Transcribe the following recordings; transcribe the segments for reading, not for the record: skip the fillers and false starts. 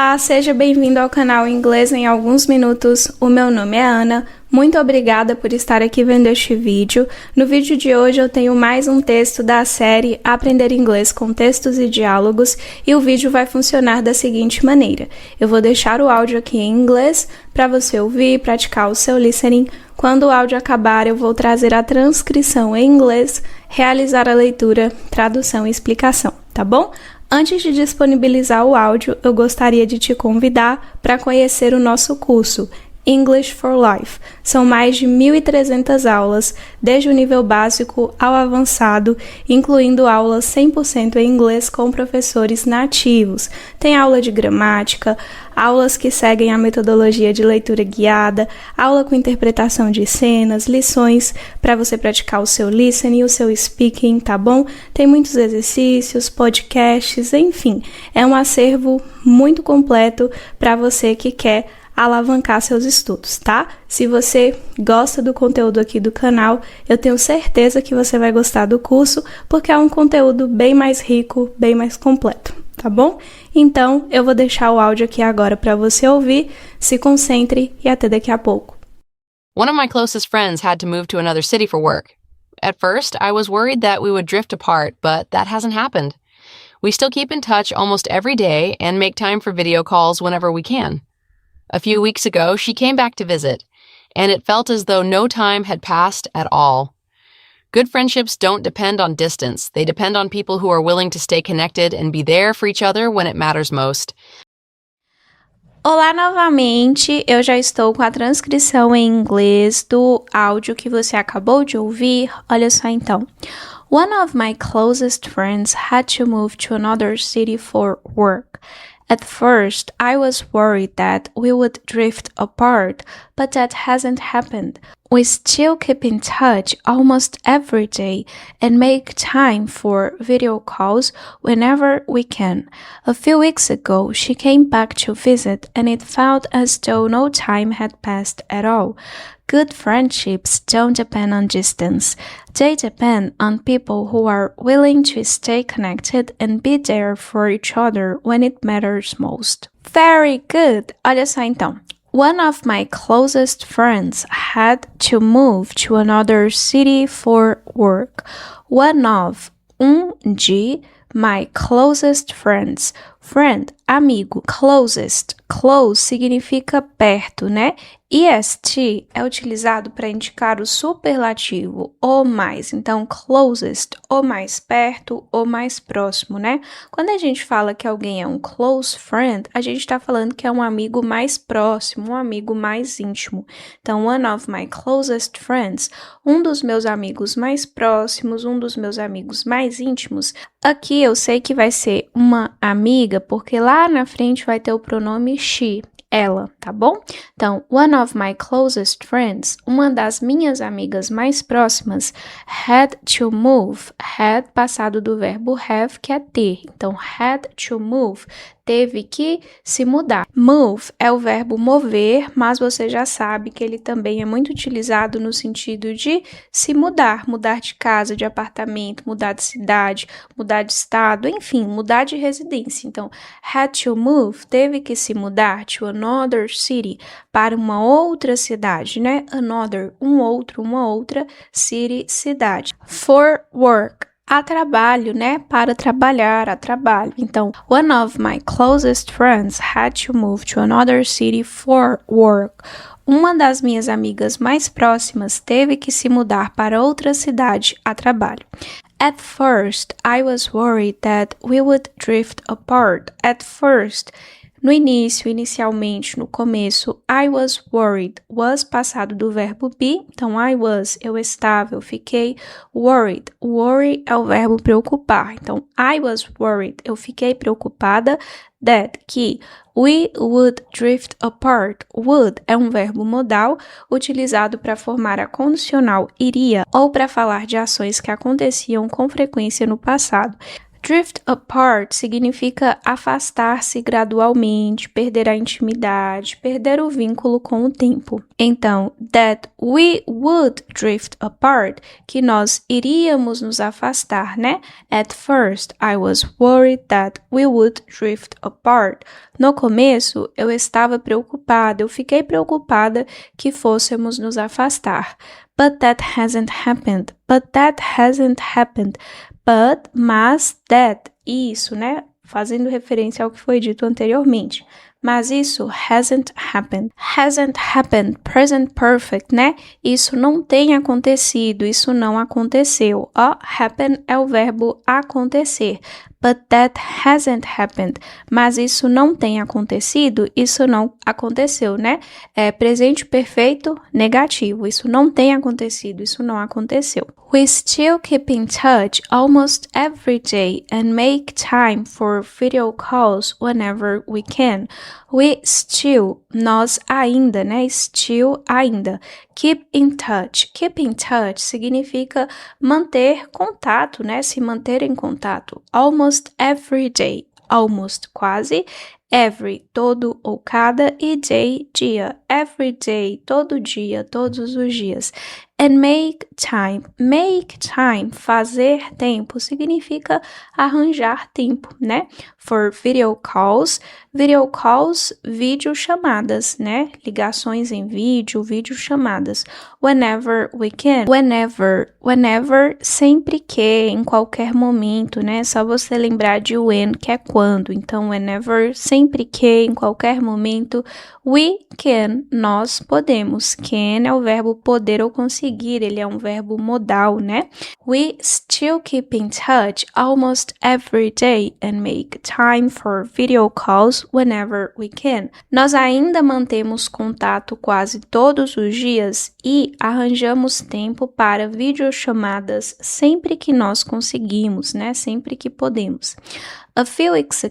Olá, seja bem-vindo ao canal Inglês em Alguns Minutos. O meu nome é Ana. Muito obrigada por estar aqui vendo este vídeo. No vídeo de hoje eu tenho mais um texto da série Aprender Inglês com Textos e Diálogos e o vídeo vai funcionar da seguinte maneira. Eu vou deixar o áudio aqui em inglês para você ouvir e praticar o seu listening. Quando o áudio acabar, eu vou trazer a transcrição em inglês, realizar a leitura, tradução e explicação, tá bom? Antes de disponibilizar o áudio, eu gostaria de te convidar para conhecer o nosso curso English for Life. São mais de 1.300 aulas, desde o nível básico ao avançado, incluindo aulas 100% em inglês com professores nativos. Tem aula de gramática, aulas que seguem a metodologia de leitura guiada, aula com interpretação de cenas, lições para você praticar o seu listening e o seu speaking, tá bom? Tem muitos exercícios, podcasts, enfim, é um acervo muito completo para você que quer alavancar seus estudos, tá? Se você gosta do conteúdo aqui do canal, eu tenho certeza que você vai gostar do curso, porque é um conteúdo bem mais rico, bem mais completo, tá bom? Então, eu vou deixar o áudio aqui agora para você ouvir, se concentre e até daqui a pouco. One of my closest friends had to move to another city for work. At first, I was worried that we would drift apart, but that hasn't happened. We still keep in touch almost every day and make time for video calls whenever we can. A few weeks ago, she came back to visit, and it felt as though no time had passed at all. Good friendships don't depend on distance. They depend on people who are willing to stay connected and be there for each other when it matters most. Olá novamente, eu já estou com a transcrição em inglês do áudio que você acabou de ouvir. Olha só então. One of my closest friends had to move to another city for work. At first, I was worried that we would drift apart, but that hasn't happened. We still keep in touch almost every day and make time for video calls whenever we can. A few weeks ago, she came back to visit and it felt as though no time had passed at all. Good friendships don't depend on distance. They depend on people who are willing to stay connected and be there for each other when it matters most. Very good! Olha só então. One of my closest friends had to move to another city for work. One of, de, my closest friends. Friend, amigo. Closest. Close significa perto, né? est é utilizado para indicar o superlativo, o mais. Então, closest, o mais perto, o mais próximo, né? Quando a gente fala que alguém é um close friend, a gente está falando que é um amigo mais próximo, um amigo mais íntimo. Então, one of my closest friends, um dos meus amigos mais próximos, um dos meus amigos mais íntimos. Aqui eu sei que vai ser uma amiga, porque lá na frente vai ter o pronome she. Ela, tá bom? Então, one of my closest friends, uma das minhas amigas mais próximas, had to move. Had, passado do verbo have, que é ter. Então, had to move, teve que se mudar. Move é o verbo mover, mas você já sabe que ele também é muito utilizado no sentido de se mudar. Mudar de casa, de apartamento, mudar de cidade, mudar de estado, enfim, mudar de residência. Então, had to move, teve que se mudar to another city, para uma outra cidade, né? Another, um outro, uma outra, city, cidade. For work, a trabalho, né? Para trabalhar, a trabalho. Então, one of my closest friends had to move to another city for work. Uma das minhas amigas mais próximas teve que se mudar para outra cidade a trabalho. At first, I was worried that we would drift apart. At first, no início, inicialmente, no começo, I was worried. Was passado do verbo be. Então, I was, eu estava, eu fiquei worried. Worry é o verbo preocupar. Então, I was worried. Eu fiquei preocupada that, que we would drift apart. Would é um verbo modal utilizado para formar a condicional iria ou para falar de ações que aconteciam com frequência no passado. Drift apart significa afastar-se gradualmente, perder a intimidade, perder o vínculo com o tempo. Então, that we would drift apart, que nós iríamos nos afastar, né? At first, I was worried that we would drift apart. No começo, eu estava preocupada, eu fiquei preocupada que fôssemos nos afastar. But that hasn't happened. But that hasn't happened. But, mas, that, isso, né? Fazendo referência ao que foi dito anteriormente. Mas isso hasn't happened. Hasn't happened, present perfect, né? Isso não tem acontecido, isso não aconteceu. Happen é o verbo acontecer. But that hasn't happened. Mas isso não tem acontecido, isso não aconteceu, né? É presente perfeito negativo. Isso não tem acontecido, isso não aconteceu. We still keep in touch almost every day and make time for video calls whenever we can. We still, nós ainda, né? Still, ainda. Keep in touch. Keep in touch significa manter contato, né? Se manter em contato. Almost every day. Almost, quase. Every, todo ou cada. E day, dia. Every day, todo dia, todos os dias. And make time. Make time, fazer tempo, significa arranjar tempo, né? For video calls. Video calls, videochamadas, né? Ligações em vídeo, videochamadas. Whenever we can. Whenever, sempre que, em qualquer momento, né? Só você lembrar de when, que é quando. Então, whenever, sempre que, em qualquer momento. We can, nós podemos. Can é o verbo poder ou conseguir, ele é um verbo modal, né? We still keep in touch almost every day and make time for video calls whenever we can. Nós ainda mantemos contato quase todos os dias e arranjamos tempo para videochamadas sempre que nós conseguimos, né? Sempre que podemos. A few weeks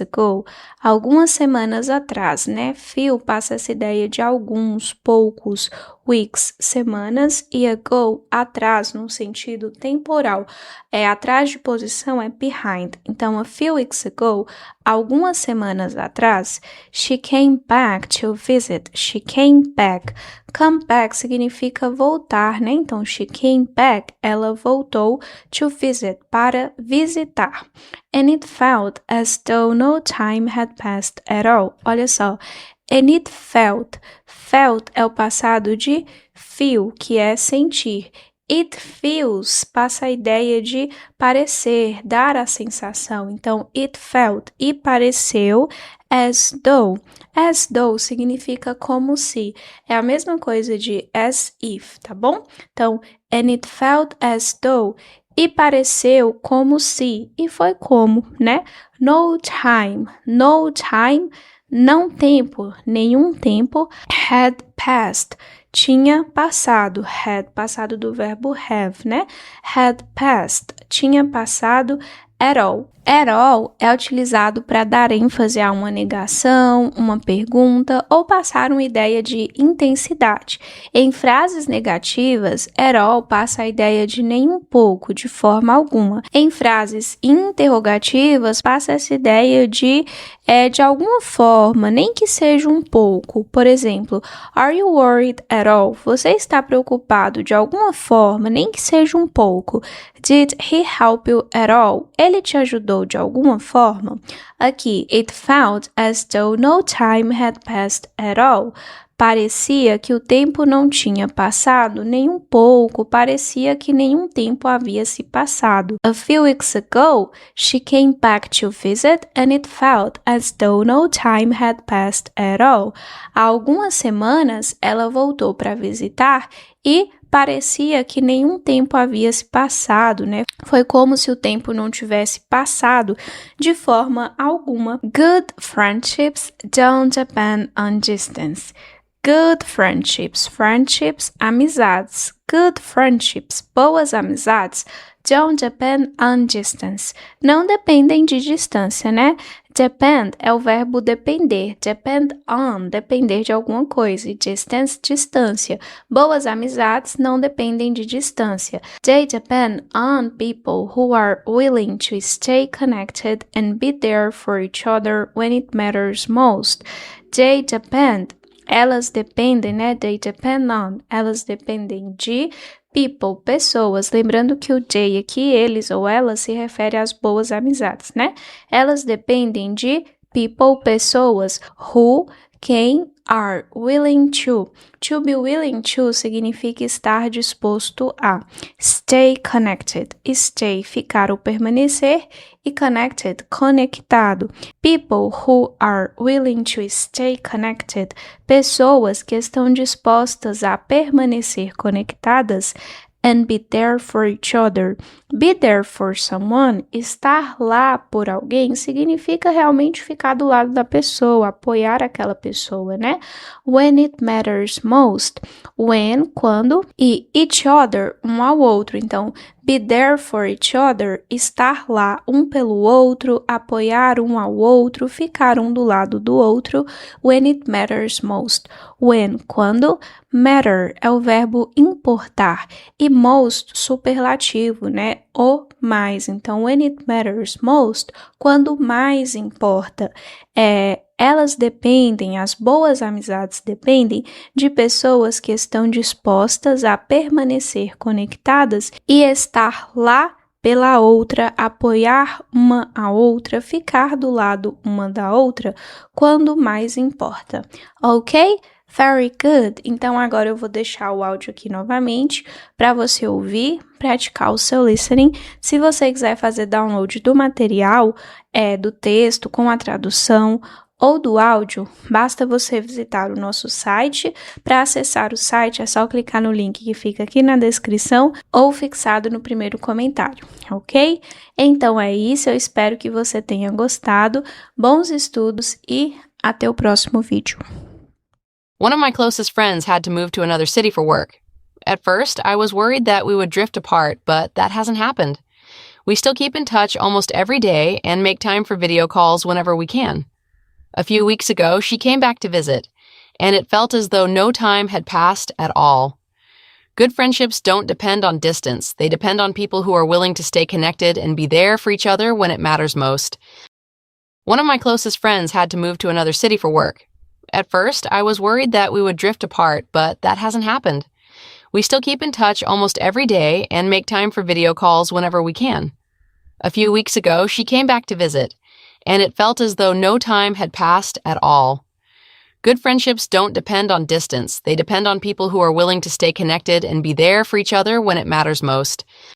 ago, algumas semanas atrás, né? Few passa essa ideia de alguns, poucos, weeks, semanas, e ago, atrás, num sentido temporal. Atrás de posição é behind. Então, a few weeks ago, algumas semanas atrás, she came back to visit. She came back. Come back significa voltar, né? Então, she came back, ela voltou to visit, para visitar. And it felt as though no time had passed at all. Olha só. And it felt. Felt é o passado de feel, que é sentir. It feels passa a ideia de parecer, dar a sensação. Então, it felt e pareceu as though. As though significa como se. É a mesma coisa de as if, tá bom? Então, and it felt as though. E pareceu como se. E foi como, né? No time. No time. Não tempo. Nenhum tempo. Had passed. Tinha passado. Had passado do verbo have, né? Had passed. Tinha passado at all. At all é utilizado para dar ênfase a uma negação, uma pergunta ou passar uma ideia de intensidade. Em frases negativas, at all passa a ideia de nem um pouco, de forma alguma. Em frases interrogativas, passa essa ideia de alguma forma, nem que seja um pouco. Por exemplo, are you worried at all? Você está preocupado de alguma forma, nem que seja um pouco. Did he help you at all? Ele te ajudou de alguma forma? Aqui, it felt as though no time had passed at all. Parecia que o tempo não tinha passado nem um pouco, parecia que nenhum tempo havia se passado. A few weeks ago, she came back to visit and it felt as though no time had passed at all. Há algumas semanas, ela voltou para visitar e parecia que nenhum tempo havia se passado, né? Foi como se o tempo não tivesse passado de forma alguma. Good friendships don't depend on distance. Good friendships, amizades. Good friendships, boas amizades, don't depend on distance. Não dependem de distância, né? Depend é o verbo depender. Depend on, depender de alguma coisa. E distance, distância. Boas amizades não dependem de distância. They depend on people who are willing to stay connected and be there for each other when it matters most. They depend. Elas dependem, né? They depend on. Elas dependem de people, pessoas. Lembrando que o they aqui, eles ou elas, se refere às boas amizades, né? Elas dependem de people, pessoas. Who, quem, are willing to. To be willing to significa estar disposto a. Stay connected. Stay, ficar ou permanecer. E connected, conectado. People who are willing to stay connected. Pessoas que estão dispostas a permanecer conectadas. And be there for each other. Be there for someone, estar lá por alguém, significa realmente ficar do lado da pessoa, apoiar aquela pessoa, né? When it matters most. When, quando, e each other, um ao outro. Então, be there for each other, estar lá um pelo outro, apoiar um ao outro, ficar um do lado do outro. When it matters most. When, quando, matter é o verbo importar e most, superlativo, né? O mais. Então, when it matters most, quando mais importa. Elas dependem, as boas amizades dependem de pessoas que estão dispostas a permanecer conectadas e estar lá pela outra, apoiar uma a outra, ficar do lado uma da outra quando mais importa. Ok? Very good. Então agora eu vou deixar o áudio aqui novamente para você ouvir, praticar o seu listening. Se você quiser fazer download do material, do texto com a tradução ou do áudio, basta você visitar o nosso site. Para acessar o site é só clicar no link que fica aqui na descrição ou fixado no primeiro comentário, ok? Então é isso, eu espero que você tenha gostado. Bons estudos e até o próximo vídeo. One of my closest friends had to move to another city for work. At first, I was worried that we would drift apart, but that hasn't happened. We still keep in touch almost every day and make time for video calls whenever we can. A few weeks ago, she came back to visit, and it felt as though no time had passed at all. Good friendships don't depend on distance. They depend on people who are willing to stay connected and be there for each other when it matters most. One of my closest friends had to move to another city for work. At first, I was worried that we would drift apart, but that hasn't happened. We still keep in touch almost every day and make time for video calls whenever we can. A few weeks ago, she came back to visit, and it felt as though no time had passed at all. Good friendships don't depend on distance. They depend on people who are willing to stay connected and be there for each other when it matters most.